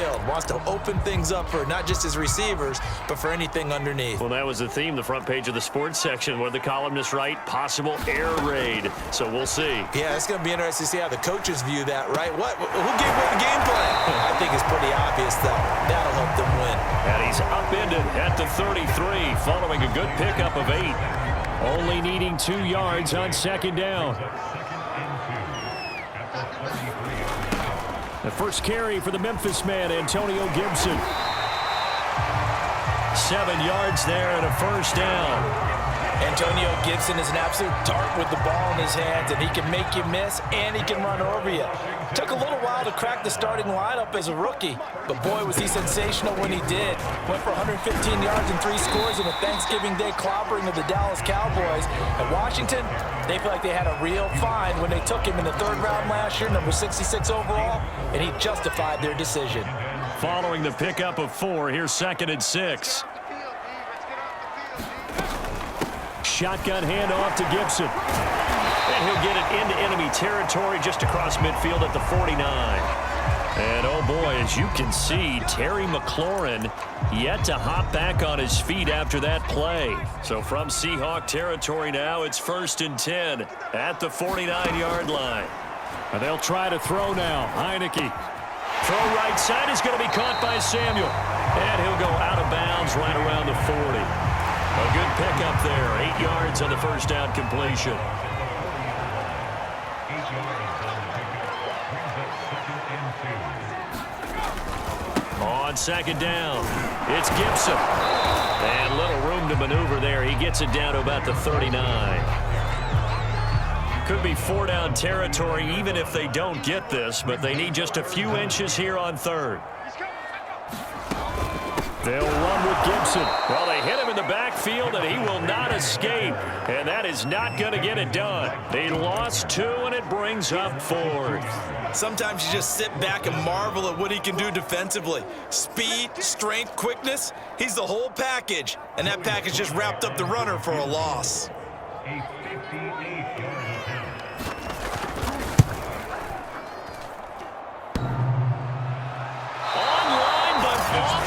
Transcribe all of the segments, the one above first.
field. Wants to open things up for not just his receivers, but for anything underneath. Well, that was the theme, the front page of the sports section, where the columnists write possible air raid. So we'll see. Yeah, it's going to be interesting to see how the coaches view that, right? Who gave away the game plan? I think it's pretty obvious, though. That'll help them win. And he's upended at the 33, following a good pickup of 8. Only needing 2 yards on second down. The first carry for the Memphis man, Antonio Gibson. 7 yards there and a first down. Antonio Gibson is an absolute dart with the ball in his hands, and he can make you miss, and he can run over you. Took a little while to crack the starting lineup as a rookie, but boy, was he sensational when he did. Went for 115 yards and 3 scores in a Thanksgiving Day clobbering of the Dallas Cowboys. At Washington, they feel like they had a real find when they took him in the 3rd round last year, number 66 overall, and he justified their decision. Following the pickup of 4, here's 2nd and 6. Shotgun handoff to Gibson. And he'll get it into enemy territory just across midfield at the 49. And oh boy, as you can see, Terry McLaurin yet to hop back on his feet after that play. So from Seahawk territory now, it's 1st and 10 at the 49-yard line. And they'll try to throw now. Heineke. Throw right side is going to be caught by Samuel. And he'll go out of bounds right around the 40. A good pickup there. 8 yards on the first down completion. On second down, it's Gibson. And little room to maneuver there. He gets it down to about the 39. Could be 4-down territory even if they don't get this, but they need just a few inches here on 3rd. They'll run with Gibson. Well, they hit him in the backfield, and he will not escape. And that is not going to get it done. They lost 2, and it brings up 4th. Sometimes you just sit back and marvel at what he can do defensively. Speed, strength, quickness, he's the whole package. And that package just wrapped up the runner for a loss.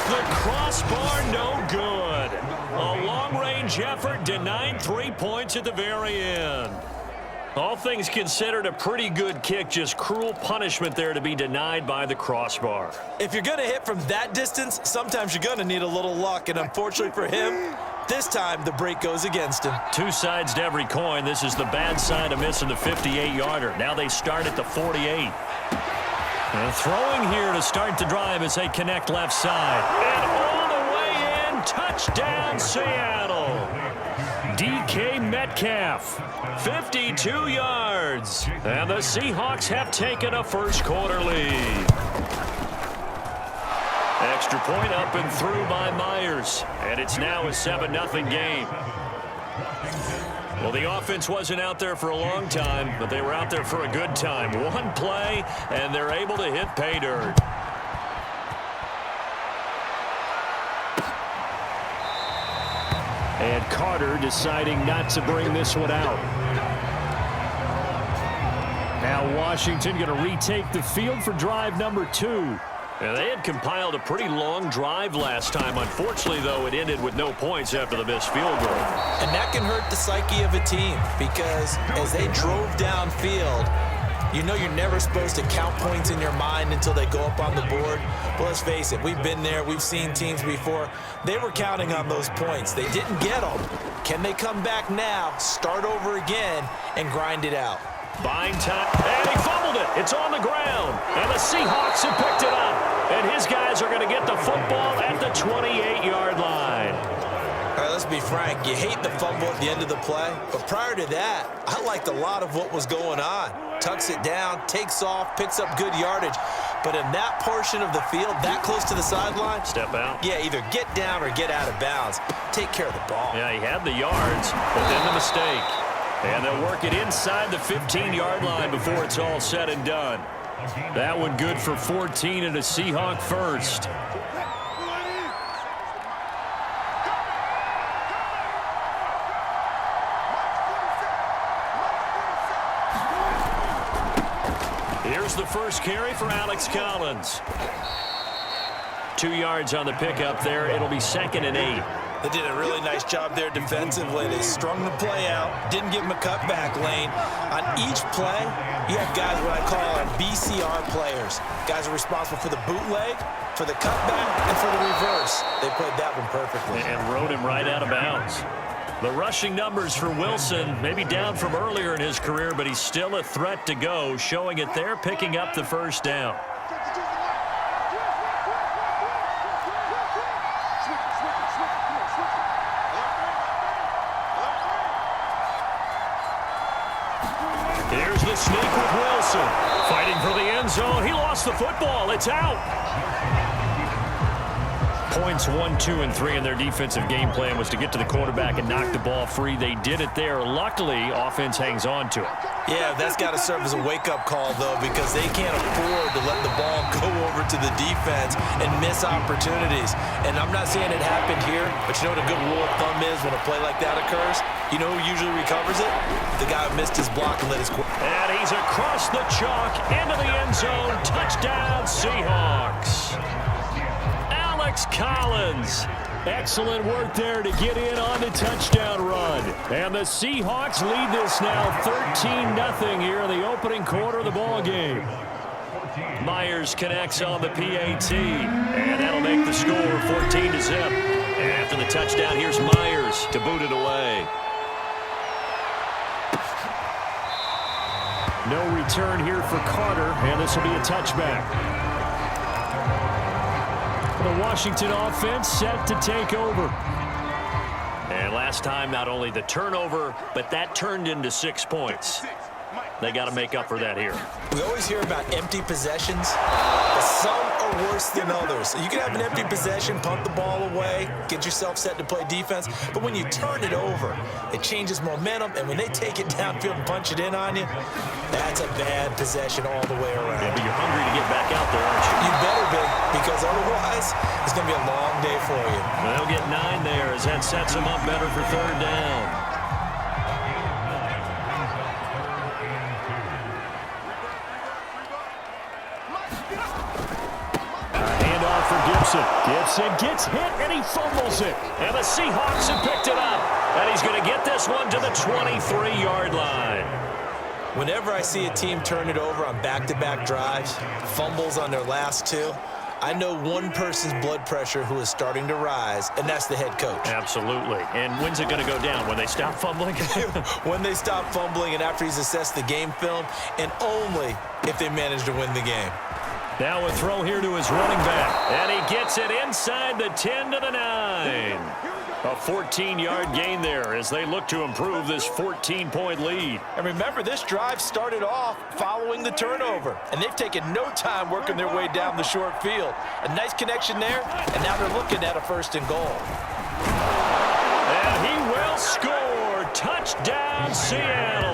The crossbar, no good. A long-range effort denied 3 points at the very end. All things considered, a pretty good kick, just cruel punishment there to be denied by the crossbar. If you're going to hit from that distance, sometimes you're going to need a little luck, and unfortunately for him, this time the break goes against him. 2 sides to every coin. This is the bad side of missing the 58-yarder. Now they start at the 48. And throwing here to start the drive as they connect left side. And all the way in, touchdown Seattle. DK Metcalf, 52 yards. And the Seahawks have taken a first-quarter lead. Extra point up and through by Myers. And it's now a 7-0 game. Well, the offense wasn't out there for a long time, but they were out there for a good time. 1 play, and they're able to hit pay dirt. And Carter deciding not to bring this one out. Now Washington going to retake the field for drive number 2. And they had compiled a pretty long drive last time. Unfortunately, though, it ended with no points after the missed field goal. And that can hurt the psyche of a team because as they drove downfield, you know you're never supposed to count points in your mind until they go up on the board. But let's face it, we've been there. We've seen teams before. They were counting on those points. They didn't get them. Can they come back now, start over again, and grind it out? Buying time, and he fumbled it. It's on the ground, and the Seahawks have picked it up. And his guys are going to get the football at the 28-yard line. All right, let's be frank. You hate the fumble at the end of the play, but prior to that, I liked a lot of what was going on. Tucks it down, takes off, picks up good yardage. But in that portion of the field, that close to the sideline, step out. Yeah, either get down or get out of bounds. Take care of the ball. Yeah, he had the yards, but then the mistake. And they'll work it inside the 15-yard line before it's all said and done. That one good for 14 and a Seahawk first. Here's the first carry for Alex Collins. 2 yards on the pickup there. It'll be 2nd and 8. They did a really nice job there defensively. They strung the play out, didn't give him a cutback lane. On each play, you have guys what I call our BCR players. Guys are responsible for the bootleg, for the cutback, and for the reverse. They played that one perfectly. And rode him right out of bounds. The rushing numbers for Wilson, maybe down from earlier in his career, but he's still a threat to go, showing it there, picking up the first down. Here's the sneak with Wilson. Fighting for the end zone. He lost the football. It's out. Points 1, 2, and 3 in their defensive game plan was to get to the quarterback and knock the ball free. They did it there. Luckily, offense hangs on to it. Yeah, that's got to serve as a wake-up call, though, because they can't afford to let the ball go over to the defense and miss opportunities. And I'm not saying it happened here, but you know what a good rule of thumb is when a play like that occurs? You know who usually recovers it? The guy who missed his block and let his quarterback. And he's across the chalk into the end zone. Touchdown, Seahawks. Alex Collins. Excellent work there to get in on the touchdown run. And the Seahawks lead this now 13-0 here in the opening quarter of the ball game. Myers connects on the PAT, and that'll make the score 14-0. And after the touchdown, here's Myers to boot it away. No return here for Carter, and this will be a touchback. The Washington offense set to take over. And last time, not only the turnover, but that turned into 6 points. They got to make up for that here. We always hear about empty possessions, but some are worse than others. You can have an empty possession, punt the ball away, get yourself set to play defense, but when you turn it over, it changes momentum, and when they take it downfield and punch it in on you, that's a bad possession all the way around. Yeah, but you're hungry to get back out there, aren't you? You better be, because otherwise, it's going to be a long day for you. They'll get 9 there as that sets them up better for 3rd down. Gibson gets hit, and he fumbles it. And the Seahawks have picked it up. And he's going to get this one to the 23-yard line. Whenever I see a team turn it over on back-to-back drives, fumbles on their last 2, I know one person's blood pressure who is starting to rise, and that's the head coach. Absolutely. And when's it going to go down? When they stop fumbling? When they stop fumbling and after he's assessed the game film, and only if they manage to win the game. Now a throw here to his running back. And he gets it inside the 10 to the 9. A 14-yard gain there as they look to improve this 14-point lead. And remember, this drive started off following the turnover, and they've taken no time working their way down the short field. A nice connection there, and now they're looking at a 1st and goal. And he will score. Touchdown, Seattle.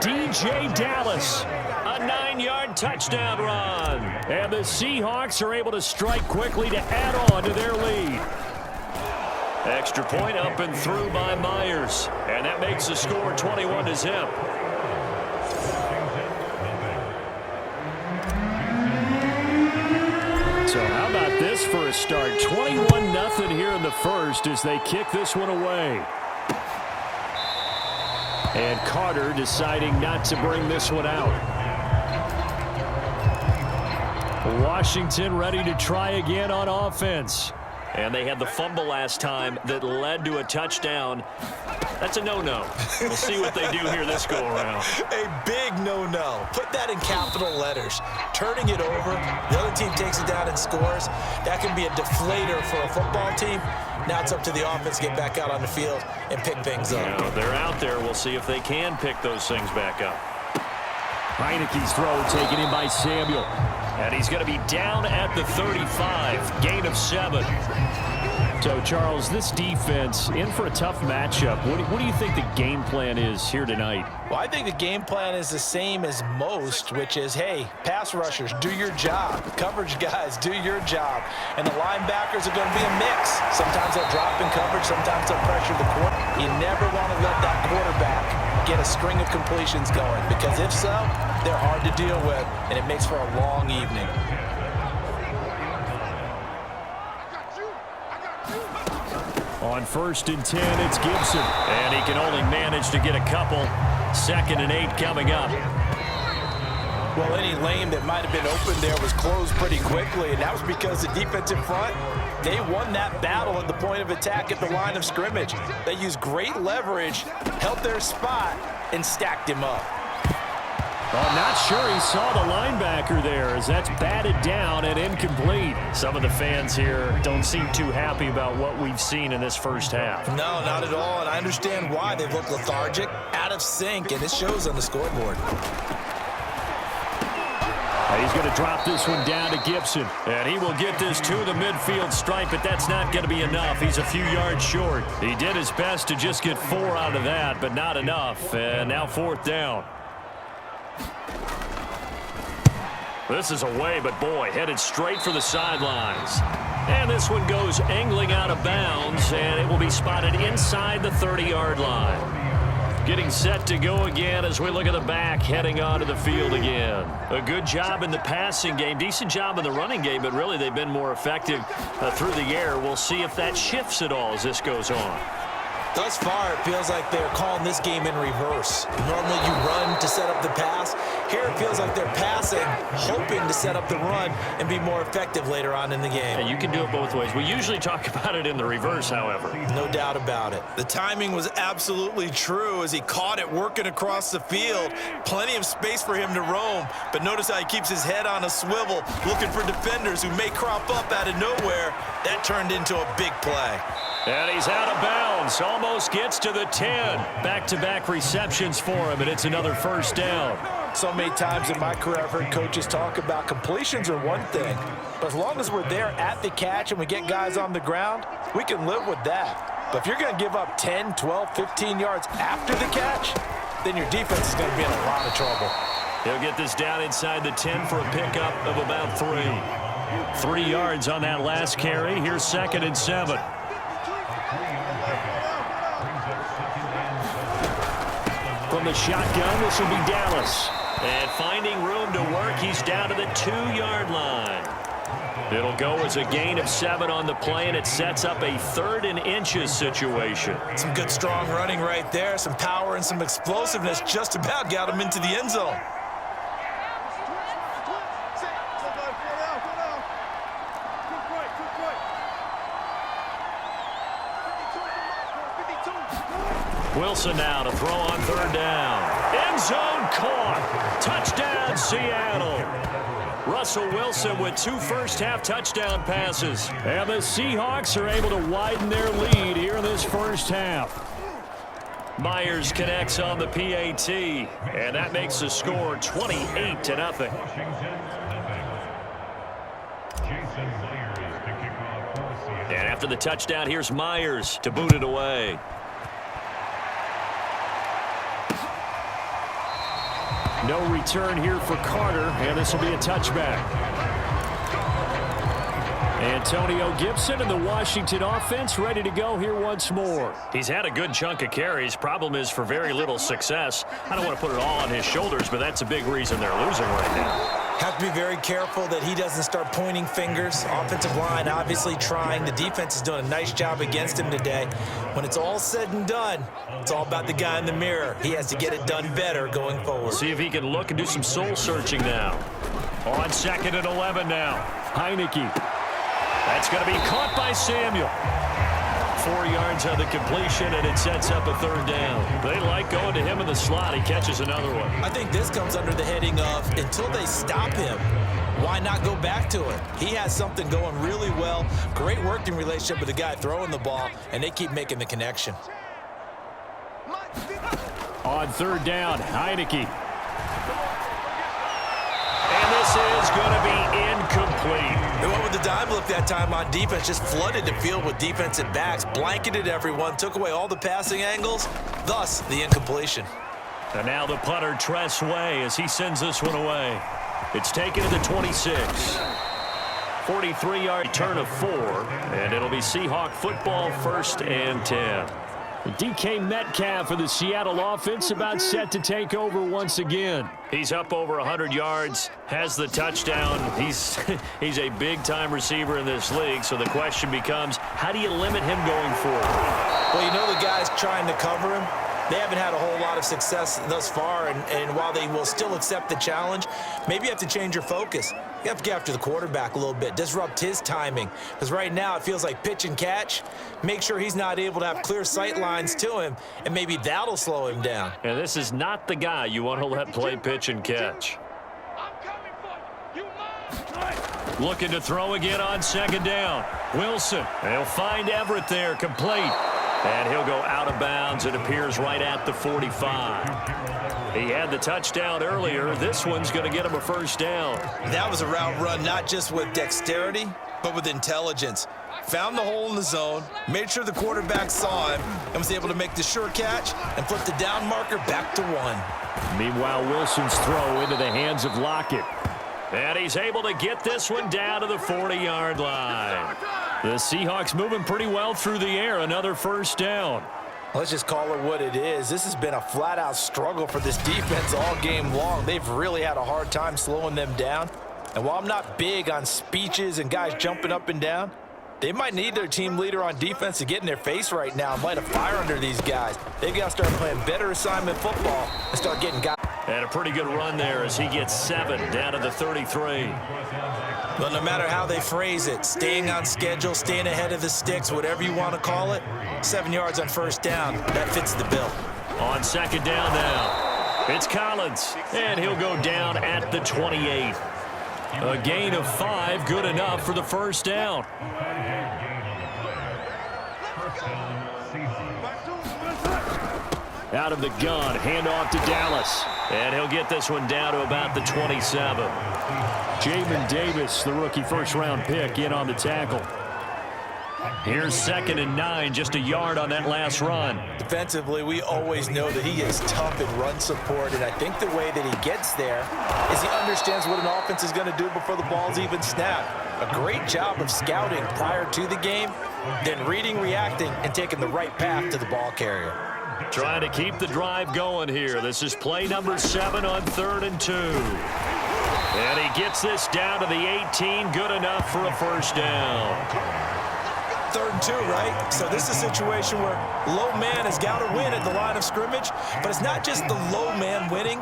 DJ Dallas. A 9-yard touchdown run. And the Seahawks are able to strike quickly to add on to their lead. Extra point up and through by Myers. And that makes the score 21-0. So how about this for a start? 21-0 here in the first as they kick this one away. And Carter deciding not to bring this one out. Washington ready to try again on offense. And they had the fumble last time that led to a touchdown. That's a no-no. We'll see what they do here this go-around. A big no-no. Put that in capital letters. Turning it over, the other team takes it down and scores. That can be a deflator for a football team. Now it's up to the offense to get back out on the field and pick things up. Now, they're out there. We'll see if they can pick those things back up. Heineke's throw taken in by Samuel. And he's going to be down at the 35. Gain of 7. So, Charles, this defense in for a tough matchup. What do you think the game plan is here tonight? Well, I think the game plan is the same as most, which is, hey, pass rushers, do your job. Coverage guys, do your job. And the linebackers are going to be a mix. Sometimes they'll drop in coverage. Sometimes they'll pressure the quarter. You never want to let that quarterback get a string of completions going, because if so, they're hard to deal with, and it makes for a long evening. On 1st and 10, it's Gibson. And he can only manage to get a couple. 2nd and 8 coming up. Well, any lane that might have been open there was closed pretty quickly, and that was because the defensive front, they won that battle at the point of attack at the line of scrimmage. They used great leverage, held their spot, and stacked him up. Well, I'm not sure he saw the linebacker there as that's batted down and incomplete. Some of the fans here don't seem too happy about what we've seen in this first half. No, not at all, and I understand why. They've looked lethargic, out of sync, and it shows on the scoreboard. He's going to drop this one down to Gibson. And he will get this to the midfield stripe, but that's not going to be enough. He's a few yards short. He did his best to just get 4 out of that, but not enough. And now 4th down. This is away, but boy, headed straight for the sidelines. And this one goes angling out of bounds, and it will be spotted inside the 30-yard line. Getting set to go again as we look at the back, heading onto the field again. A good job in the passing game, decent job in the running game, but really they've been more effective through the air. We'll see if that shifts at all as this goes on. Thus far, it feels like they're calling this game in reverse. Normally you run to set up the pass. Here it feels like they're passing, hoping to set up the run and be more effective later on in the game. And you can do it both ways. We usually talk about it in the reverse, however. No doubt about it. The timing was absolutely true as he caught it working across the field. Plenty of space for him to roam, but notice how he keeps his head on a swivel, looking for defenders who may crop up out of nowhere. That turned into a big play. And he's out of bounds. Almost gets to the 10. Back-to-back receptions for him, and it's another 1st down. So many times in my career I've heard coaches talk about completions are one thing, but as long as we're there at the catch and we get guys on the ground, we can live with that. But if you're going to give up 10, 12, 15 yards after the catch, then your defense is going to be in a lot of trouble. He'll get this down inside the 10 for a pickup of about 3. 3 yards on that last carry. Here's 2nd and 7. From the shotgun, this will be Dallas. And finding room to work, he's down to the 2-yard line. It'll go as a gain of 7 on the play, and it sets up a 3rd and inches situation. Some good strong running right there, some power and some explosiveness just about got him into the end zone. Wilson now to throw on 3rd down. End zone caught. Touchdown, Seattle. Russell Wilson with 2 first-half touchdown passes. And the Seahawks are able to widen their lead here in this first half. Myers connects on the PAT, and that makes the score 28-0. And after the touchdown, here's Myers to boot it away. No return here for Carter, and this will be a touchback. Antonio Gibson and the Washington offense ready to go here once more. He's had a good chunk of carries. Problem is for very little success. I don't want to put it all on his shoulders, but that's a big reason they're losing right now. Have to be very careful that he doesn't start pointing fingers. Offensive line obviously trying. The defense is doing a nice job against him today. When it's all said and done, it's all about the guy in the mirror. He has to get it done better going forward. See if he can look and do some soul searching now. On 2nd and 11 now. Heineke. That's going to be caught by Samuel. 4 yards on the completion, and it sets up a 3rd down. They like going to him in the slot. He catches another one. I think this comes under the heading of until they stop him, why not go back to it? He has something going really well. Great working relationship with the guy throwing the ball, and they keep making the connection. On 3rd down, Heineke. And this is going to be incomplete. They went with the dime look that time on defense, just flooded the field with defensive backs, blanketed everyone, took away all the passing angles, thus the incompletion. And now the punter, Tress Way, as he sends this one away. It's taken to the 26. 43-yard return of 4, and it'll be Seahawk football 1st and 10. DK Metcalf for the Seattle offense about set to take over once again. He's up over 100 yards, has the touchdown. He's a big-time receiver in this league, so the question becomes, how do you limit him going forward? Well, you know the guys trying to cover him, they haven't had a whole lot of success thus far, and while they will still accept the challenge, maybe you have to change your focus. You have to get after the quarterback a little bit, disrupt his timing, because right now it feels like pitch and catch. Make sure he's not able to have clear sight lines to him, and maybe that'll slow him down. And this is not the guy you want to let play pitch and catch. Looking to throw again on second down. Wilson, they'll find Everett there, complete. And he'll go out of bounds. It appears right at the 45. He had the touchdown earlier. This one's going to get him a first down. That was a route run not just with dexterity, but with intelligence. Found the hole in the zone, made sure the quarterback saw him, and was able to make the sure catch and flip the down marker back to 1. Meanwhile, Wilson's throw into the hands of Lockett. And he's able to get this one down to the 40-yard line. The Seahawks moving pretty well through the air. Another first down. Let's just call it what it is. This has been a flat-out struggle for this defense all game long. They've really had a hard time slowing them down. And while I'm not big on speeches and guys jumping up and down, they might need their team leader on defense to get in their face right now and light a fire under these guys. They've got to start playing better assignment football and start getting guys. And a pretty good run there as he gets 7 down to the 33. But no matter how they phrase it, staying on schedule, staying ahead of the sticks, whatever you want to call it, 7 yards on first down, that fits the bill. On second down now, it's Collins, and he'll go down at the 28. A gain of 5, good enough for the first down. Out of the gun, handoff to Dallas. And he'll get this one down to about the 27. Jamin Davis, the rookie first-round pick, in on the tackle. Here's 2nd and 9, just a yard on that last run. Defensively, we always know that he is tough in run support, and I think the way that he gets there is he understands what an offense is going to do before the ball's even snapped. A great job of scouting prior to the game, then reading, reacting, and taking the right path to the ball carrier. Trying to keep the drive going here. This is play number 7 on 3rd and 2. And he gets this down to the 18, good enough for a first down. 3rd and 2, right? So this is a situation where low man has got to win at the line of scrimmage, but it's not just the low man winning.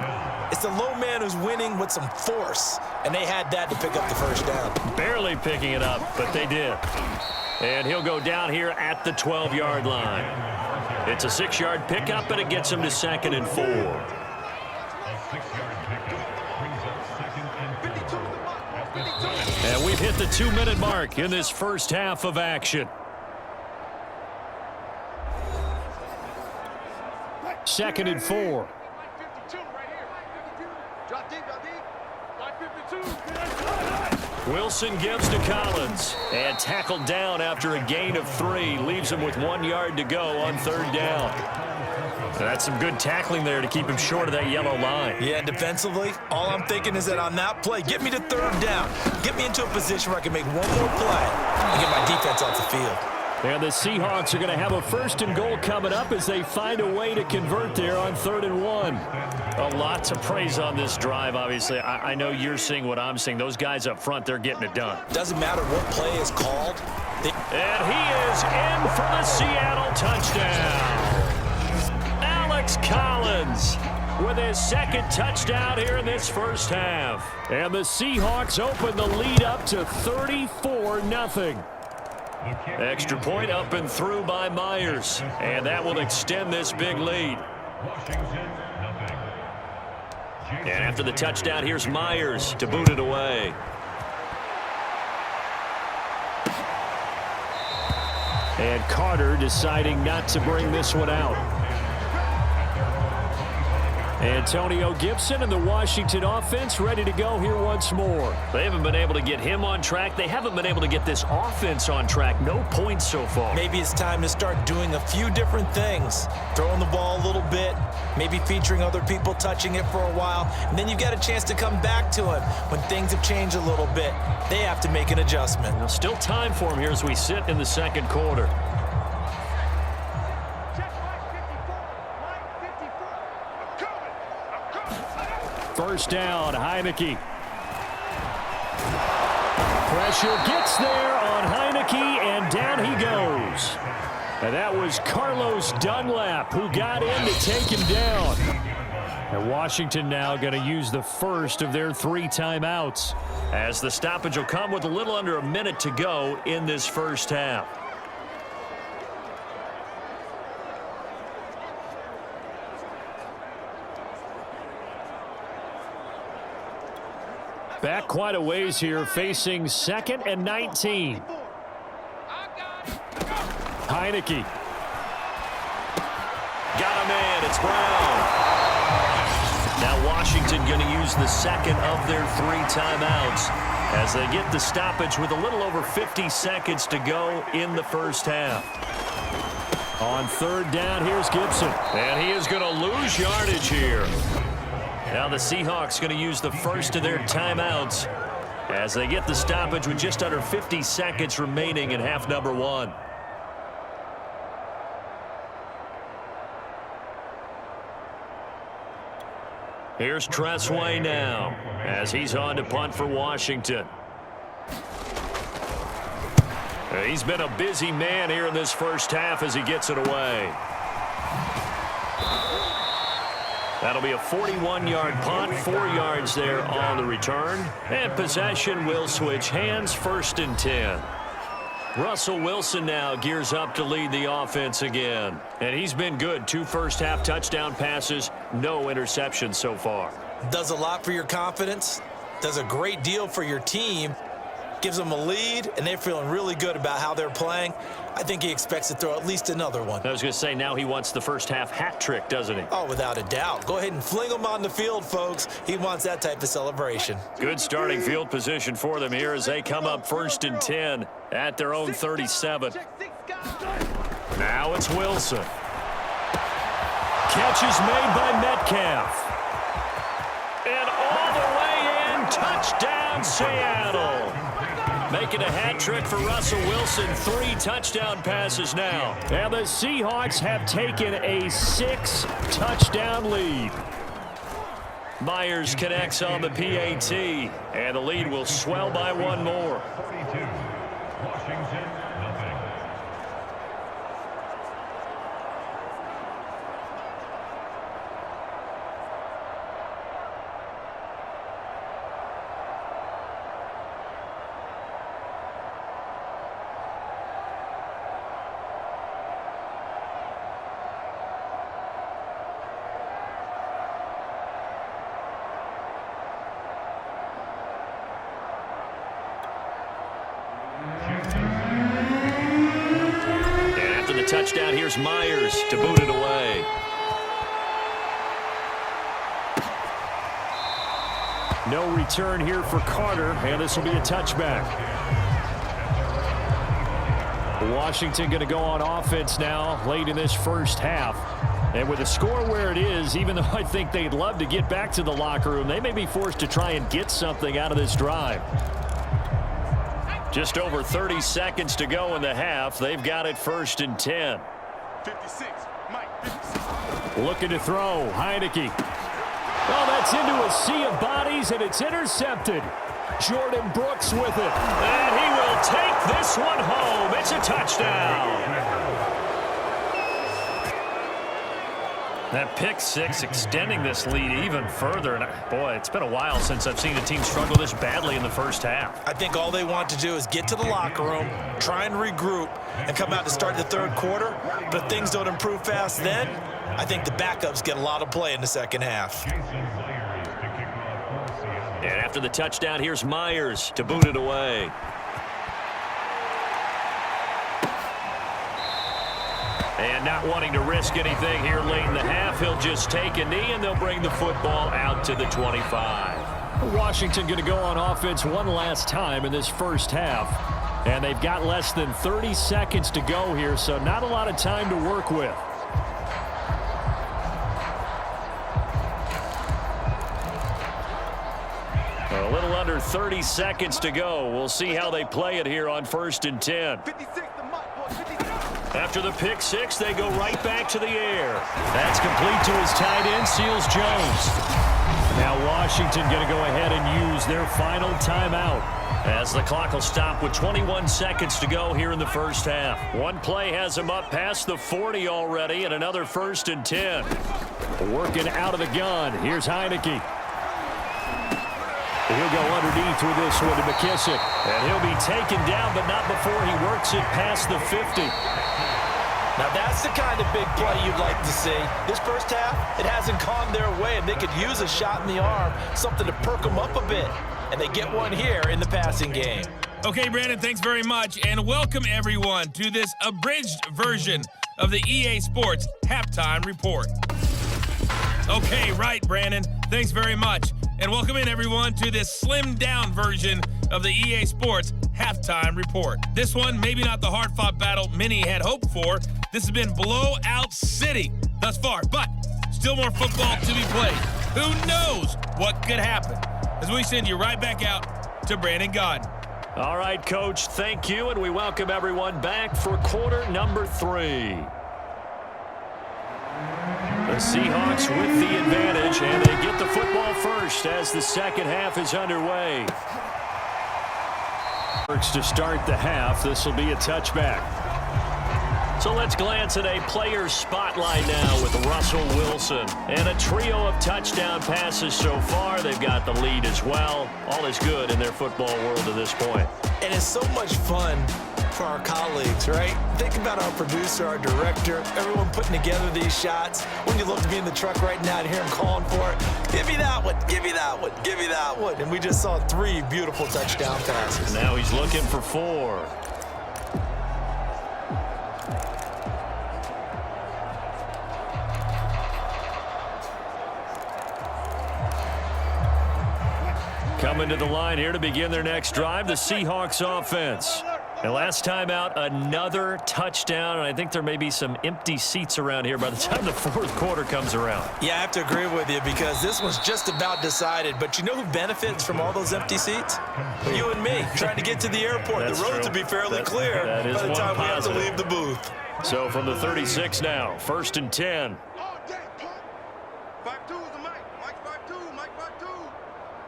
It's the low man who's winning with some force, and they had that to pick up the first down. Barely picking it up, but they did. And he'll go down here at the 12-yard line. It's a 6-yard pickup, and it gets him to 2nd and 4. And we've hit the 2-minute mark in this first half of action. 2nd and 4. Wilson gives to Collins and tackled down after a gain of 3. Leaves him with 1 yard to go on 3rd down. That's some good tackling there to keep him short of that yellow line. Yeah, and defensively, all I'm thinking is that on that play, get me to 3rd down. Get me into a position where I can make one more play and get my defense off the field. And the Seahawks are going to have a 1st and goal coming up as they find a way to convert there on 3rd and 1. A lot to praise on this drive, obviously. I know you're seeing what I'm seeing. Those guys up front, they're getting it done. Doesn't matter what play is called. And he is in for the Seattle touchdown. Alex Collins with his 2nd touchdown here in this first half. And the Seahawks open the lead up to 34-0. Extra point up and through by Myers. And that will extend this big lead. And after the touchdown, here's Myers to boot it away. And Carter deciding not to bring this one out. Antonio Gibson and the Washington offense ready to go here once more. They haven't been able to get him on track. They haven't been able to get this offense on track. No points so far. Maybe it's time to start doing a few different things. Throwing the ball a little bit, maybe featuring other people touching it for a while, and then you've got a chance to come back to him when things have changed a little bit. They have to make an adjustment. Now, still time for him here as we sit in the 2nd quarter. first down. Heineke. Pressure gets there on Heineke, and down he goes. And that was Carlos Dunlap who got in to take him down. And Washington now going to use the first of their 3 timeouts, as the stoppage will come with a little under a minute to go in this first half. Back quite a ways here, facing 2nd and 19. Heineke. Got him in. It's Brown. Now Washington going to use the second of their 3 timeouts as they get the stoppage with a little over 50 seconds to go in the first half. On 3rd down, here's Gibson. And he is going to lose yardage here. Now the Seahawks going to use the first of their timeouts as they get the stoppage with just under 50 seconds remaining in half number 1. Here's Tressway now as he's on to punt for Washington. He's been a busy man here in this first half as he gets it away. That'll be a 41-yard punt, 4 yards there on the return. And possession will switch hands, 1st and 10. Russell Wilson now gears up to lead the offense again. And he's been good. 2 first-half touchdown passes, no interceptions so far. Does a lot for your confidence, does a great deal for your team, gives them a lead, and they're feeling really good about how they're playing. I think he expects to throw at least another one. I was going to say, now he wants the first-half hat trick, doesn't he? Oh, without a doubt. Go ahead and fling him on the field, folks. He wants that type of celebration. Good starting field position for them here as they come up 1st and 10 at their own 37. Now it's Wilson. Catch is made by Metcalf. And all the way in, touchdown Seattle. Making a hat trick for Russell Wilson. 3 touchdown passes now. And the Seahawks have taken a 6-touchdown lead. Myers connects on the PAT, and the lead will swell by 1 more. Touchdown, here's Myers to boot it away. No return here for Carter, and this will be a touchback. Washington going to go on offense now late in this first half. And with the score where it is, even though I think they'd love to get back to the locker room, they may be forced to try and get something out of this drive. Just over 30 seconds to go in the half. They've got it 1st and 10. 56, Mike, 56. Looking to throw, Heineke. Oh, that's into a sea of bodies, and it's intercepted. Jordan Brooks with it. And he will take this one home. It's a touchdown. That pick 6 extending this lead even further. And boy, it's been a while since I've seen a team struggle this badly in the first half. I think all they want to do is get to the locker room, try and regroup, and come out to start the 3rd quarter. But if things don't improve fast then, I think the backups get a lot of play in the 2nd half. And after the touchdown, here's Myers to boot it away. And not wanting to risk anything here late in the half, he'll just take a knee, and they'll bring the football out to the 25. Washington going to go on offense one last time in this first half. And they've got less than 30 seconds to go here, so not a lot of time to work with. A little under 30 seconds to go. We'll see how they play it here on 1st and 10. 56, the Mike, boy, 56. After the pick 6, they go right back to the air. That's complete to his tight end, Seals Jones. Now Washington going to go ahead and use their final timeout. As the clock will stop with 21 seconds to go here in the first half. One play has him up past the 40 already, and another 1st and 10. Working out of the gun. Here's Heineke. He'll go underneath with this one to McKissick. And he'll be taken down, but not before he works it past the 50. Now that's the kind of big play you'd like to see. This first half, it hasn't gone their way, and they could use a shot in the arm, something to perk them up a bit. And they get one here in the passing game. Okay, Brandon, thanks very much. And welcome, everyone, to this abridged version of the EA Sports Halftime Report. Okay, right, Brandon. Thanks very much. And welcome in, everyone, to this slimmed-down version of the EA Sports Halftime Report. This one, maybe not the hard-fought battle many had hoped for. This has been blowout city thus far, but still more football to be played. Who knows what could happen? As we send you right back out to Brandon Godden. All right, Coach, thank you, and we welcome everyone back for quarter number 3. The Seahawks with the advantage, and they get the football first as the second half is underway. Works to start the half. This will be a touchback. So let's glance at a player spotlight now with Russell Wilson. And a trio of touchdown passes so far. They've got the lead as well. All is good in their football world at this point. And it's so much fun for our colleagues, right? Think about our producer, our director, everyone putting together these shots. When you love to be in the truck right now and hear him calling for it, give me that one, give me that one, give me that one. And we just saw 3 beautiful touchdown passes. Now he's looking for 4. Coming to the line here to begin their next drive, the Seahawks offense. And last time out, another touchdown, and I think there may be some empty seats around here by the time the fourth quarter comes around. Yeah, I have to agree with you because this one's just about decided. But you know who benefits from all those empty seats? You and me, trying to get to the airport. That's the roads true. will be fairly clear that is by the one time we have to positive. leave the booth. So from the 36 now, 1st and 10. Oh, dang, pump. 5-2 is the mic. Mike 5-2. Mike 5-2.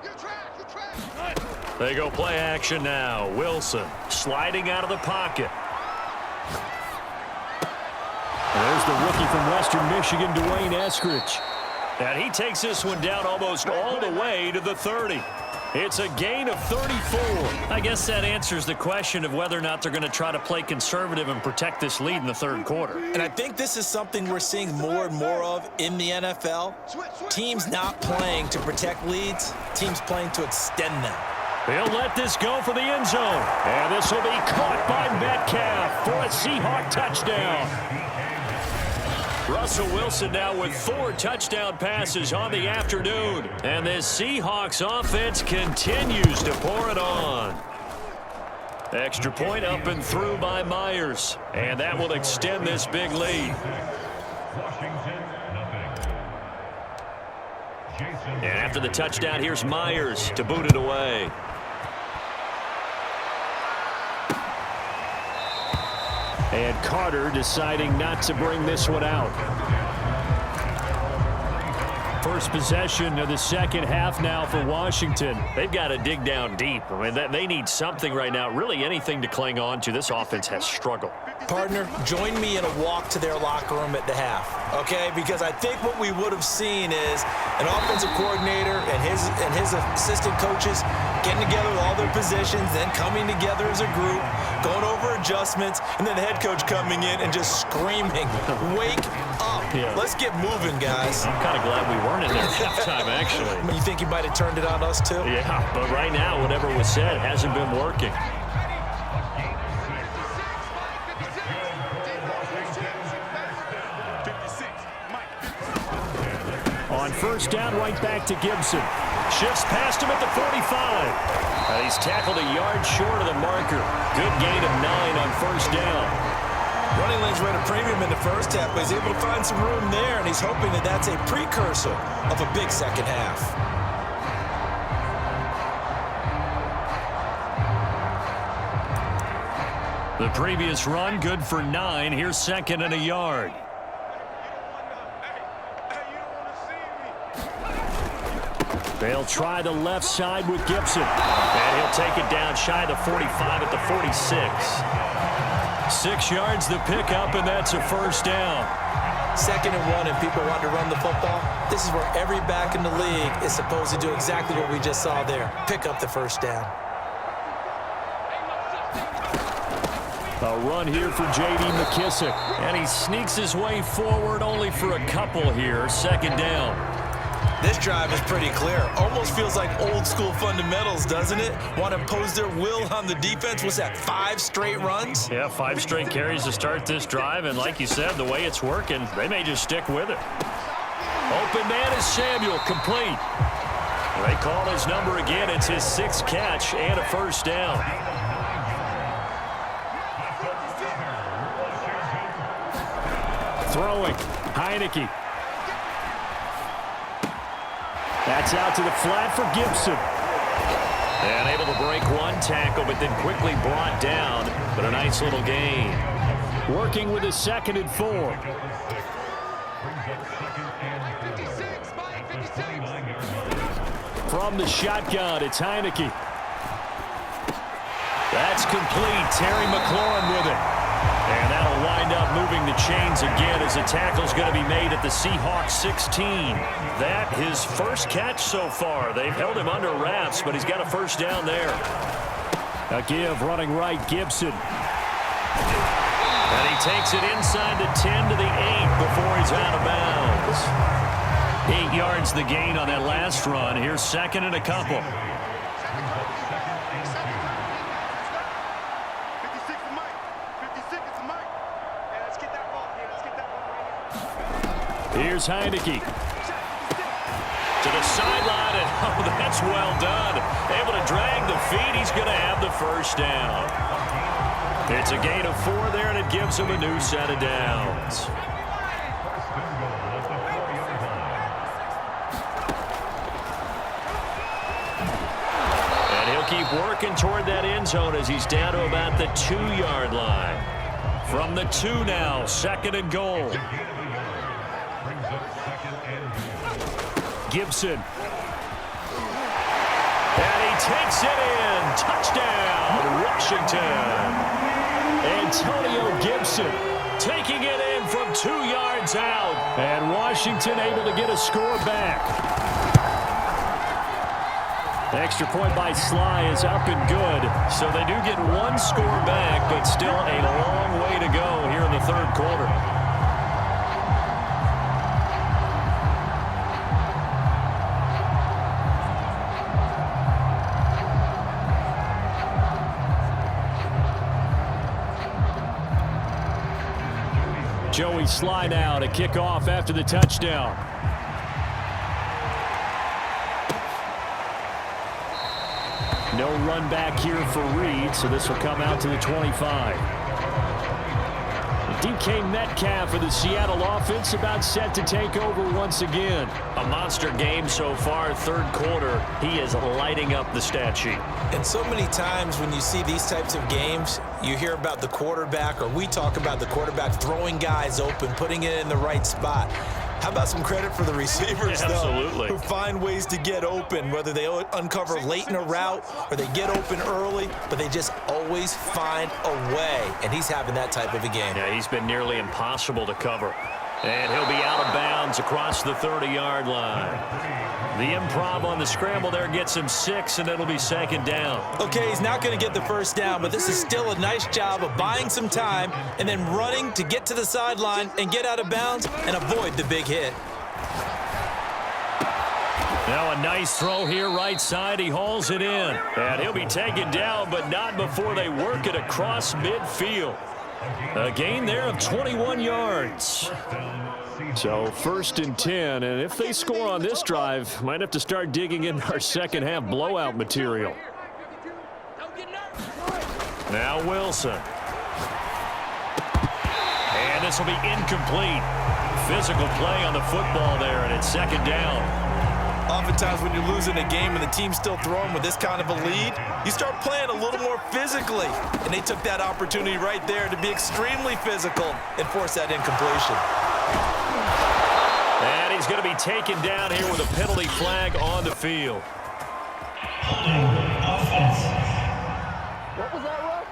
You trash. You trash. They go play action now. Wilson sliding out of the pocket. There's the rookie from Western Michigan, Dwayne Eskridge. And he takes this one down almost all the way to the 30. It's a gain of 34. I guess that answers the question of whether or not they're going to try to play conservative and protect this lead in the third quarter. And I think this is something we're seeing more and more of in the NFL. Teams not playing to protect leads, teams playing to extend them. He'll let this go for the end zone. And this will be caught by Metcalf for a Seahawk touchdown. Russell Wilson now with 4 touchdown passes on the afternoon. And this Seahawks offense continues to pour it on. Extra point up and through by Myers. And that will extend this big lead. And after the touchdown, here's Myers to boot it away. And Carter deciding not to bring this one out. First possession of the second half now for Washington. They've got to dig down deep. I mean, they need something right now, really anything to cling on to. This offense has struggled. Partner, join me in a walk to their locker room at the half, okay? Because I think what we would have seen is an offensive coordinator and his assistant coaches getting together with all their positions, then coming together as a group, going over adjustments, and then the head coach coming in and just screaming, wake up. Yeah. Let's get moving, guys. I'm kind of glad we weren't in there at halftime, actually. I mean, you think he might have turned it on us, too? Yeah, but right now, whatever was said hasn't been working. On first down, right back to Gibson. Shifts past him at the 45. And he's tackled a yard short of the marker. Good gain of 9 on first down. Running lanes were at a premium in the first half, but he's able to find some room there, and he's hoping that that's a precursor of a big second half. The previous run, good for 9. Here's 2nd and a yard. They'll try the left side with Gibson. And he'll take it down shy of the 45 at the 46. 6 yards the pickup, and that's a first down. 2nd and 1 and people want to run the football. This is where every back in the league is supposed to do exactly what we just saw there. Pick up the first down. A run here for J.D. McKissick. And he sneaks his way forward only for a couple here. 2nd down. This drive is pretty clear. Almost feels like old school fundamentals, doesn't it? Want to impose their will on the defense. What's that, 5 straight runs? Yeah, 5 straight carries to start this drive. And like you said, the way it's working, they may just stick with it. Open man is Samuel, complete. They call his number again. It's his 6th catch and a first down. Throwing, Heineke. That's out to the flat for Gibson. And able to break one tackle, but then quickly brought down. But a nice little gain. Working with a 2nd and 4. From the shotgun, it's Heineke. That's complete. Terry McLaurin with it. And that'll wind up moving the chains again as the tackle's going to be made at the Seahawks 16. That his first catch so far. They've held him under wraps, but he's got a first down there. A give running right, Gibson. And he takes it inside the 10 to the 8 before he's out of bounds. 8 yards the gain on that last run. Here's 2nd and a couple. Here's Heineke. To the sideline, and oh, that's well done. Able to drag the feet. He's going to have the first down. It's a gain of 4 there, and it gives him a new set of downs. And he'll keep working toward that end zone as he's down to about the 2-yard line. From the 2 now, 2nd and goal. Gibson. And he takes it in. Touchdown, Washington. Antonio Gibson Taking it in from 2 yards out. And Washington able to get a score back. The extra point by Sly is up and good. So they do get 1 score back, but still a long way to go here in the 3rd quarter. Joey Sly now to kick off after the touchdown. No run back here for Reed, so this will come out to the 25. DK Metcalf of the Seattle offense about set to take over once again. A monster game so far, 3rd quarter. He is lighting up the stat sheet. And so many times when you see these types of games, you hear about the quarterback, or we talk about the quarterback throwing guys open, putting it in the right spot. How about some credit for the receivers, Absolutely. though, who find ways to get open, whether they uncover late in a route or they get open early, but they just always find a way, and he's having that type of a game. Yeah, he's been nearly impossible to cover. And he'll be out of bounds across the 30-yard line. The improv on the scramble there gets him 6, and it'll be 2nd down. Okay, he's not going to get the first down, but this is still a nice job of buying some time and then running to get to the sideline and get out of bounds and avoid the big hit. Now a nice throw here right side. He hauls it in. And he'll be taken down, but not before they work it across midfield. A gain there of 21 yards. So 1st and 10, and if they score on this drive, might have to start digging in our second half blowout material. Now Wilson. And this will be incomplete. Physical play on the football there, and it's 2nd down. Oftentimes when you're losing a game and the team's still throwing with this kind of a lead, you start playing a little more physically. And they took that opportunity right there to be extremely physical and force that incompletion. And And he's going to be taken down here with a penalty flag on the field. What was that, Russ?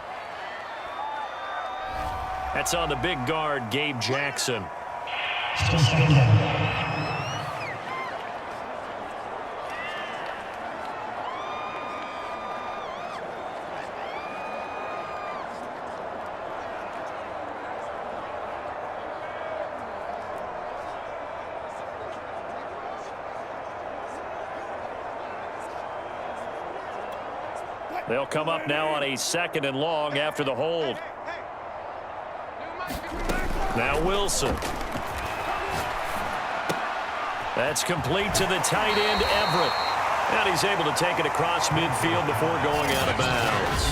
That's on the big guard, Gabe Jackson. They'll come up now on a 2nd and long after the hold. Now Wilson. That's complete to the tight end, Everett. And he's able to take it across midfield before going out of bounds.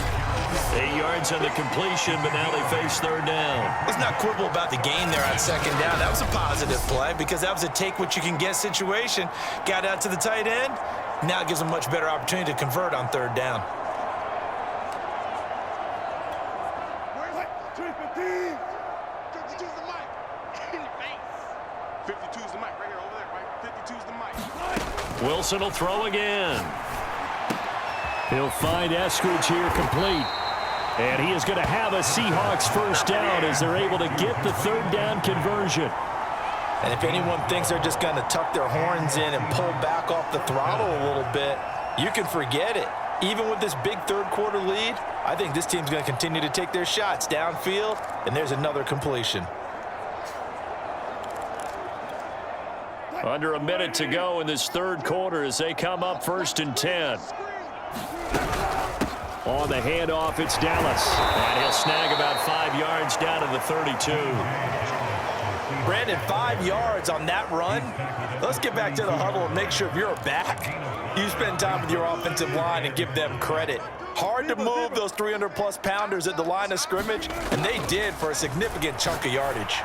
8 yards on the completion, but now they face 3rd down. Let's not quibble about the gain there on 2nd down. That was a positive play because that was a take-what-you-can-get situation. Got out to the tight end. Now it gives them a much better opportunity to convert on 3rd down. 52's the mic right here over there, right? 52's the mic. Wilson will throw again. He'll find Eskridge here complete. And he is going to have a Seahawks 1st down as they're able to get the 3rd down conversion. And if anyone thinks they're just going to tuck their horns in and pull back off the throttle a little bit, you can forget it. Even with this big 3rd quarter lead, I think this team's going to continue to take their shots downfield, and there's another completion. Under a minute to go in this 3rd quarter as they come up 1st and 10. On the handoff, it's Dallas. And he'll snag about 5 yards down to the 32. Brandon, 5 yards on that run. Let's get back to the huddle and make sure if you're back, you spend time with your offensive line and give them credit. Hard to move those 300-plus pounders at the line of scrimmage, and they did for a significant chunk of yardage.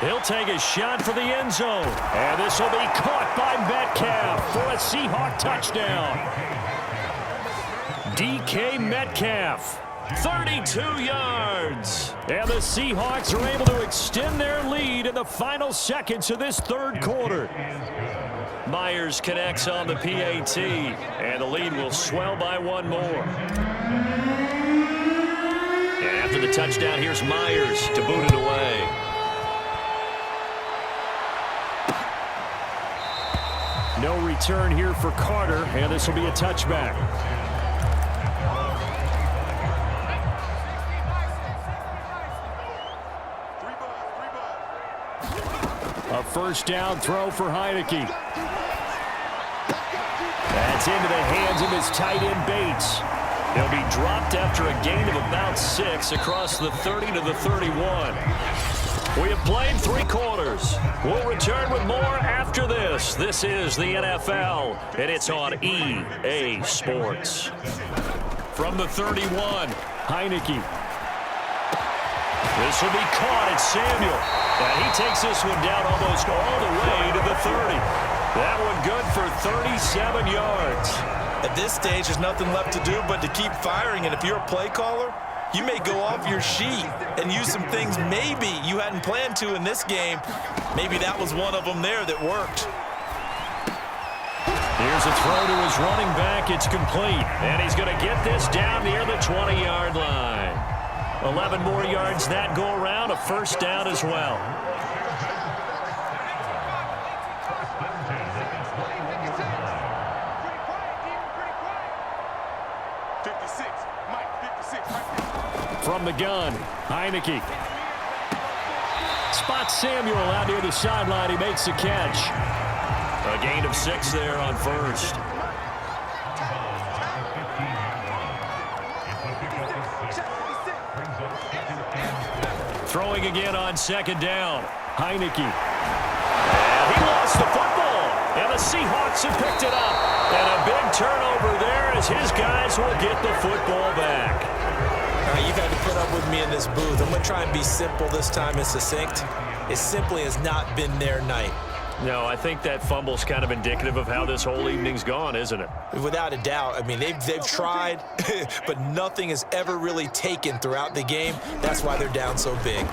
He'll take a shot for the end zone. And this will be caught by Metcalf for a Seahawk touchdown. DK Metcalf, 32 yards. And the Seahawks are able to extend their lead in the final seconds of this 3rd quarter. Myers connects on the PAT, and the lead will swell by 1 more. And after the touchdown, here's Myers to boot it away. No return here for Carter, and this will be a touchback. A 1st down throw for Heineke. That's into the hands of his tight end Bates. He'll be dropped after a gain of about 6 across the 30 to the 31. We have played 3 quarters. We'll return with more after this. This is the NFL, and it's on EA Sports. From the 31, Heineke. This will be caught. It's Samuel. And he takes this one down almost all the way to the 30. That one good for 37 yards. At this stage, there's nothing left to do but to keep firing, and if you're a play caller, you may go off your sheet and use some things maybe you hadn't planned to in this game. Maybe that was one of them there that worked. Here's a throw to his running back. It's complete. And he's going to get this down near the 20-yard line. 11 more yards that go around, a 1st down as well. From the gun, Heineke. Spots Samuel out near the sideline. He makes the catch. A gain of 6 there on 1st. Throwing again on 2nd down. Heineke. And he lost the football. And the Seahawks have picked it up. And a big turnover there as his guys will get the football back. All right, you got to put up with me in this booth. I'm going to try and be simple this time and succinct. It simply has not been their night. No, I think that fumble's kind of indicative of how this whole evening's gone, isn't it? Without a doubt. I mean, they've tried, but nothing has ever really taken throughout the game. That's why they're down so big.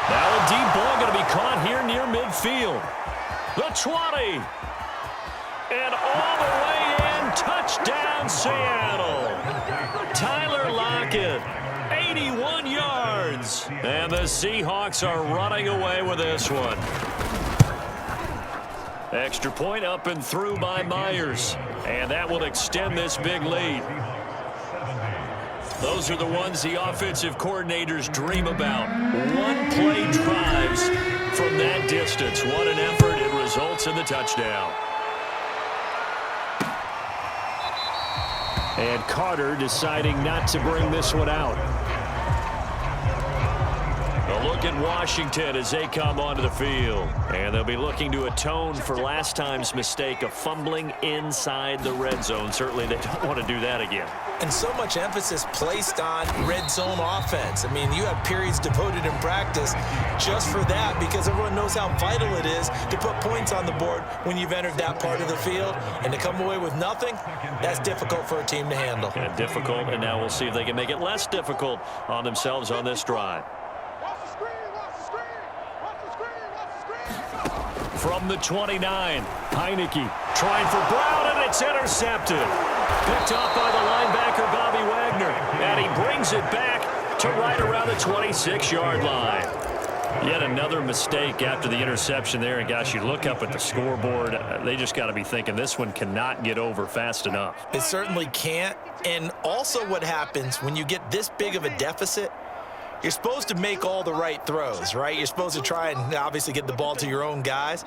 Now a deep ball going to be caught here near midfield. The 20. And all the way in. Touchdown, Seattle. Tyler Lockett, 81 yards. And the Seahawks are running away with this one. Extra point up and through by Myers. And that will extend this big lead. Those are the ones the offensive coordinators dream about. One-play drives from that distance. What an effort. It results in the touchdown. And Carter deciding not to bring this one out. A look at Washington as they come onto the field. And they'll be looking to atone for last time's mistake of fumbling inside the red zone. Certainly they don't want to do that again. And so much emphasis placed on red zone offense. I mean, you have periods devoted in practice just for that because everyone knows how vital it is to put points on the board when you've entered that part of the field. And to come away with nothing, that's difficult for a team to handle. Yeah, difficult, and now we'll see if they can make it less difficult on themselves on this drive. From the 29, Heineke trying for Brown, and it's intercepted. Picked off by the linebacker, Bobby Wagner. And he brings it back to right around the 26-yard line. Yet another mistake after the interception there. And, gosh, you look up at the scoreboard. They just got to be thinking this one cannot get over fast enough. It certainly can't. And also what happens when you get this big of a deficit, you're supposed to make all the right throws, right? You're supposed to try and obviously get the ball to your own guys.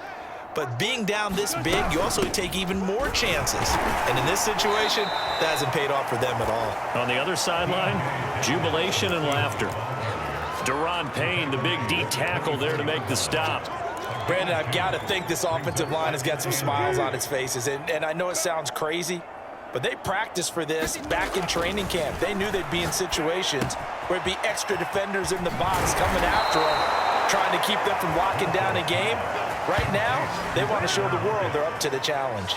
But being down this big, you also take even more chances. And in this situation, that hasn't paid off for them at all. On the other sideline, jubilation and laughter. Deron Payne, the big D tackle there to make the stop. Brandon, I've got to think this offensive line has got some smiles on its faces. And I know it sounds crazy, but they practiced for this back in training camp. They knew they'd be in situations where it'd be extra defenders in the box coming after them, trying to keep them from locking down a game. Right now, they want to show the world they're up to the challenge.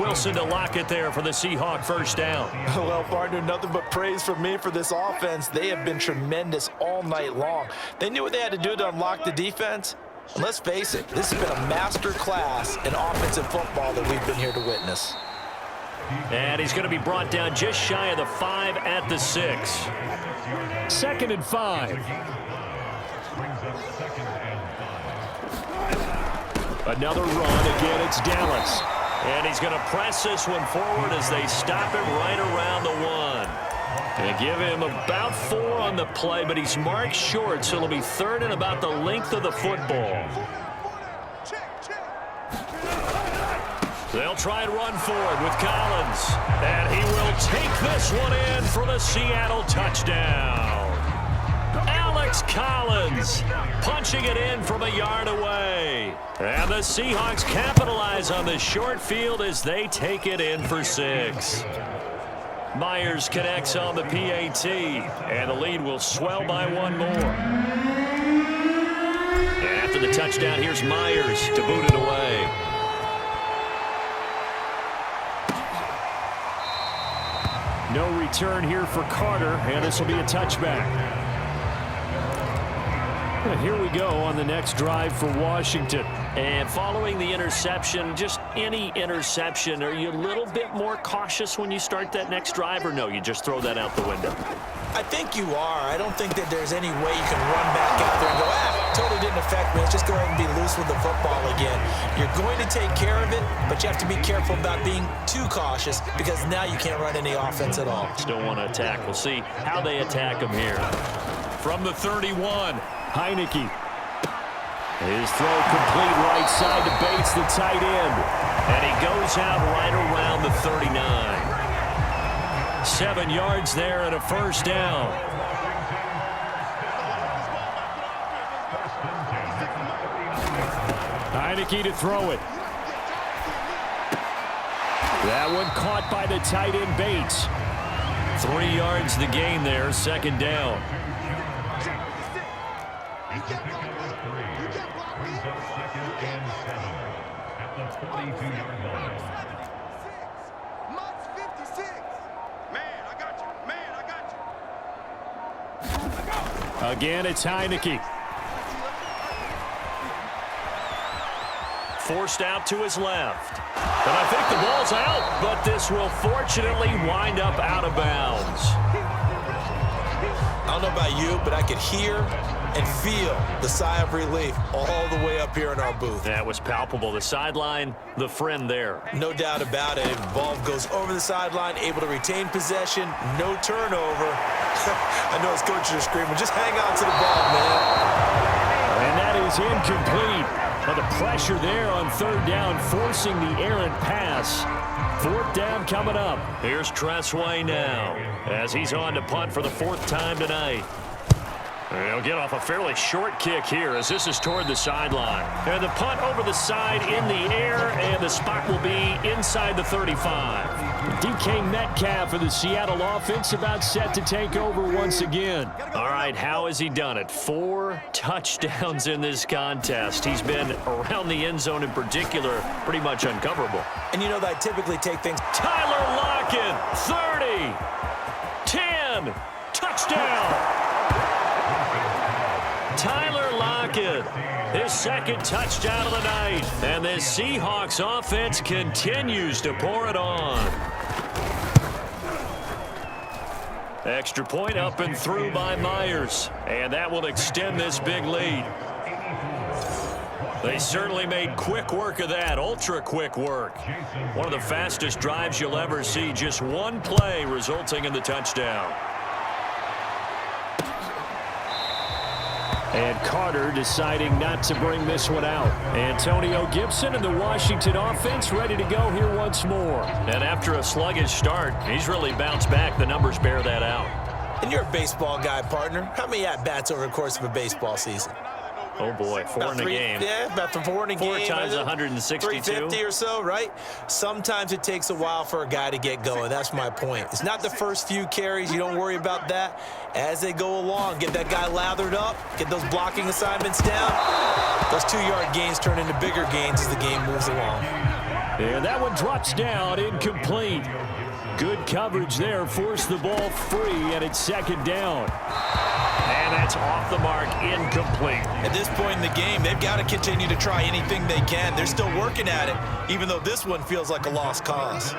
Wilson to Lockett there for the Seahawk first down. Well, partner, nothing but praise from me for this offense. They have been tremendous all night long. They knew what they had to do to unlock the defense. And let's face it, this has been a master class in offensive football that we've been here to witness. And he's going to be brought down just shy of the 5 at the 6. 2nd and 5. Another run. Again, it's Dallas. And he's going to press this one forward as they stop him right around the 1. They give him about 4 on the play, but he's marked short, so it'll be 3rd and about the length of the football. They'll try and run forward with Collins. And he will take this one in for the Seattle touchdown. Alex Collins punching it in from a yard away. And the Seahawks capitalize on the short field as they take it in for 6. Myers connects on the PAT, and the lead will swell by 1 more. And after the touchdown, here's Myers to boot it away. No return here for Carter, and this will be a touchback. Here we go on the next drive for Washington. And following the interception, just any interception, are you a little bit more cautious when you start that next drive, or no, you just throw that out the window? I think you are. I don't think that there's any way you can run back out there and go, totally didn't affect me. Let's just go ahead and be loose with the football again. You're going to take care of it, but you have to be careful about being too cautious because now you can't run any offense at all. Still want to attack. We'll see how they attack him here. From the 31, Heineke. His throw complete right side to Bates, the tight end. And he goes out right around the 39. 7 yards there and a first down. Heineke to throw it. That one caught by the tight end Bates. 3 yards the gain there, 2nd down. Again, it's Heineke. forced out to his left. And I think the ball's out, but this will fortunately wind up out of bounds. I don't know about you, but I could hear and feel the sigh of relief all the way up here in our booth. That was palpable. The sideline, the friend there. No doubt about it. The ball goes over the sideline, able to retain possession, no turnover. I know his coaches are screaming, just hang on to the ball, man. And that is incomplete. But the pressure there on third down, forcing the errant pass. Fourth down coming up. Here's Tressway now as he's on to punt for the fourth time tonight. He'll get off a fairly short kick here as this is toward the sideline. And the punt over the side in the air, and the spot will be inside the 35. DK Metcalf for the Seattle offense about set to take over once again. All right, how has he done it? 4 touchdowns in this contest. He's been around the end zone in particular, pretty much uncoverable. And you know that I typically take things. Tyler Lockett, 30, 10, touchdown. Tyler Lockett, his second touchdown of the night. And this Seahawks offense continues to pour it on. Extra point up and through by Myers. And that will extend this big lead. They certainly made quick work of that, ultra quick work. One of the fastest drives you'll ever see, just one play resulting in the touchdown. And Carter deciding not to bring this one out. Antonio Gibson and the Washington offense ready to go here once more. And after a sluggish start, he's really bounced back. The numbers bear that out. And you're a baseball guy, partner. How many at-bats over the course of a baseball season? Oh, boy, 4 in a game. Yeah, about 4 in a game. 4 times 162. 350 or so, right? Sometimes it takes a while for a guy to get going. That's my point. It's not the first few carries. You don't worry about that. As they go along, get that guy lathered up, get those blocking assignments down. Those 2-yard gains turn into bigger gains as the game moves along. And that one drops down, incomplete. Good coverage there, forced the ball free, and it's second down. And that's off the mark, incomplete. At this point in the game, they've got to continue to try anything they can. They're still working at it, even though this one feels like a lost cause.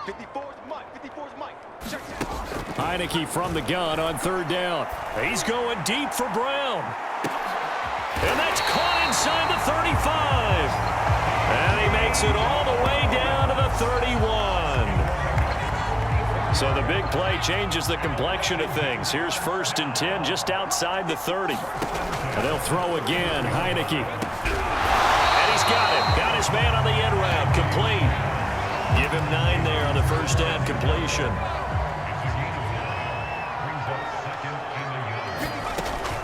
54's Mike. Heineke from the gun on third down. He's going deep for Brown. And that's caught inside the 35. And he makes it all the way down to the 31. So the big play changes the complexion of things. Here's 1st and 10 just outside the 30. And they'll throw again, Heineke. And he's got it. Got his man on the end route, complete. Give him 9 there on the first down completion.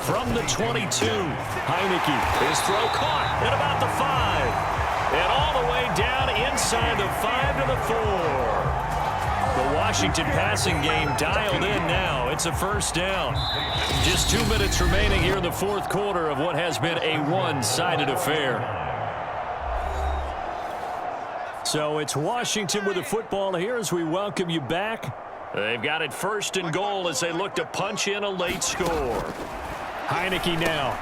From the 22, Heineke. his throw caught at about the 5. And all the way down inside the 5 to the 4. The Washington passing game dialed in now. It's a first down. Just 2 minutes remaining here in the fourth quarter of what has been a one-sided affair. So it's Washington with the football here as we welcome you back. They've got it 1st and goal as they look to punch in a late score. Heineke now.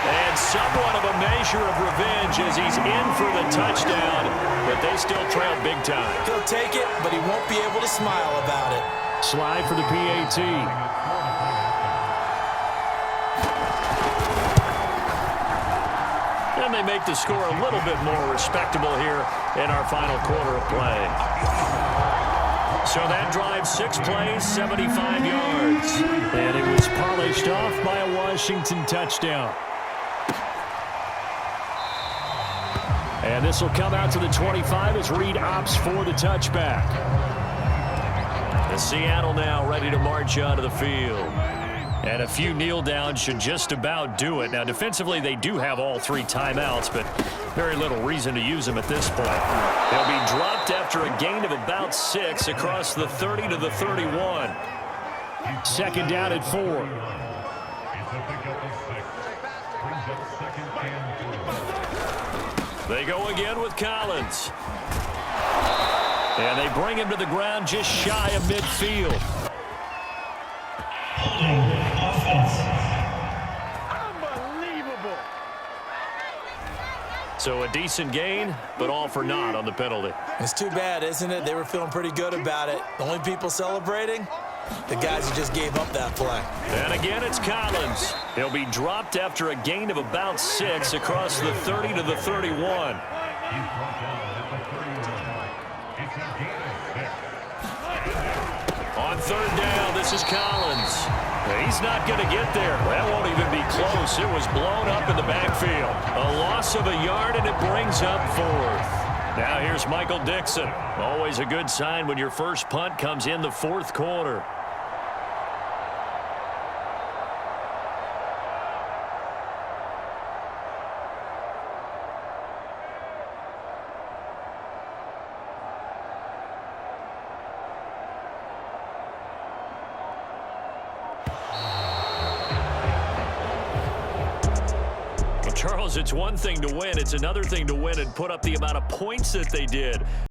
And somewhat of a measure of revenge as he's in for the touchdown, but they still trail big time. He'll take it, but he won't be able to smile about it. Slide for the PAT. And they make the score a little bit more respectable here in our final quarter of play. So that drive, 6 plays, 75 yards. And it was polished off by a Washington touchdown. And this will come out to the 25 as Reed opts for the touchback. And Seattle now ready to march onto the field. And a few kneel downs should just about do it. Now, defensively, they do have all 3 timeouts, but very little reason to use them at this point. They'll be dropped after a gain of about 6 across the 30 to the 31. Second down at 4. They go again with Collins. And they bring him to the ground just shy of midfield. Unbelievable. So a decent gain, but all for naught on the penalty. It's too bad, isn't it? They were feeling pretty good about it. The only people celebrating, the guys who just gave up that play. And again, it's Collins. He'll be dropped after a gain of about 6 across the 30 to the 31. On third down, this is Collins. He's not going to get there. That won't even be close. It was blown up in the backfield. A loss of a yard, and it brings up 4th. Now here's Michael Dixon. Always a good sign when your first punt comes in the 4th quarter. Charles, it's one thing to win. It's another thing to win and put up the amount of points that they did.